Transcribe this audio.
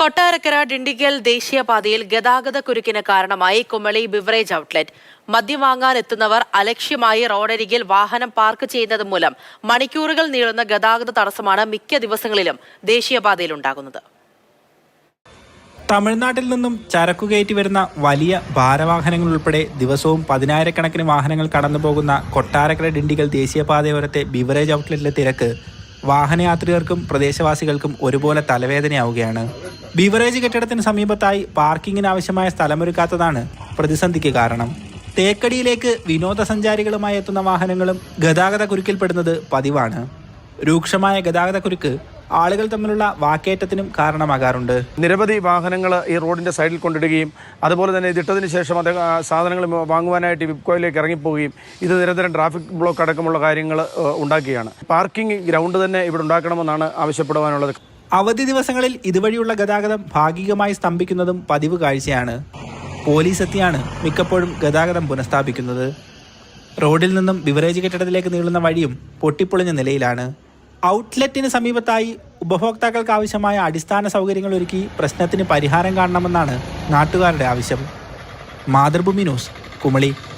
കൊട്ടാരക്കര ഡിണ്ടിഗൽ ദേശീയപാതയിൽ ഗതാഗത കുരുക്കിന് കാരണമായി കുമളി ബിവറേജ് ഔട്ട്ലെറ്റ്. മദ്യം വാങ്ങാനെത്തുന്നവർ അലക്ഷ്യമായി റോഡരികിൽ വാഹനം പാർക്ക് ചെയ്യുന്നത് മൂലം മണിക്കൂറുകൾ നീളുന്ന ഗതാഗത തടസ്സമാണ് മിക്ക ദിവസങ്ങളിലും ദേശീയപാതയിലുണ്ടാകുന്നത്. തമിഴ്നാട്ടിൽ നിന്നും ചരക്കുകയറ്റി വരുന്ന വലിയ ഭാരവാഹനങ്ങൾ ഉൾപ്പെടെ ദിവസവും 10,000-കണക്കിന് വാഹനങ്ങൾ കടന്നുപോകുന്ന കൊട്ടാരക്കര ഡിണ്ടിഗൽ ദേശീയപാതയോരത്തെ ബിവറേജ് ഔട്ട്ലെറ്റിലെ തിരക്ക് വാഹനയാത്രികർക്കും പ്രദേശവാസികൾക്കും ഒരുപോലെ തലവേദനയാവുകയാണ്. ബിവറേജ് കെട്ടിടത്തിന് സമീപത്തായി പാർക്കിങ്ങിന് ആവശ്യമായ സ്ഥലമൊരുക്കാത്തതാണ് പ്രതിസന്ധിക്ക് കാരണം. തേക്കടിയിലേക്ക് വിനോദസഞ്ചാരികളുമായി എത്തുന്ന വാഹനങ്ങളും ഗതാഗത കുരുക്കിൽപ്പെടുന്നത് പതിവാണ്. രൂക്ഷമായ ഗതാഗത കുരുക്ക് ആളുകൾ തമ്മിലുള്ള വാക്കേറ്റത്തിനും കാരണമാകാറുണ്ട്. നിരവധി വാഹനങ്ങൾ ഈ റോഡിൻ്റെ സൈഡിൽ കൊണ്ടിടുകയും അതുപോലെ തന്നെ ഇതിട്ടതിന് ശേഷം അത് സാധനങ്ങൾ വാങ്ങുവാനായിട്ട് വിപ്കോയിലേക്ക് ഇറങ്ങിപ്പോവുകയും ഇത് നിരന്തരം ട്രാഫിക് ബ്ലോക്ക് അടക്കമുള്ള കാര്യങ്ങൾ ഉണ്ടാക്കുകയാണ്. പാർക്കിംഗ് ഗ്രൗണ്ട് തന്നെ ഇവിടെ ഉണ്ടാക്കണമെന്നാണ് ആവശ്യപ്പെടുവാനുള്ളത്. അവധി ദിവസങ്ങളിൽ ഇതുവഴിയുള്ള ഗതാഗതം ഭാഗികമായി സ്തംഭിക്കുന്നതും പതിവ് കാഴ്ചയാണ്. പോലീസ് എത്തിയാണ് മിക്കപ്പോഴും ഗതാഗതം പുനഃസ്ഥാപിക്കുന്നത്. റോഡിൽ നിന്നും ബിവറേജ് കെട്ടിടത്തിലേക്ക് നീളുന്ന വഴിയും പൊട്ടിപ്പൊളിഞ്ഞ നിലയിലാണ്. ഔട്ട്ലെറ്റിന് സമീപത്തായി ഉപഭോക്താക്കൾക്ക് ആവശ്യമായ അടിസ്ഥാന സൗകര്യങ്ങൾ ഒരുക്കി പ്രശ്നത്തിന് പരിഹാരം കാണണമെന്നാണ് നാട്ടുകാരുടെ ആവശ്യം. മാതൃഭൂമി ന്യൂസ്, കുമളി.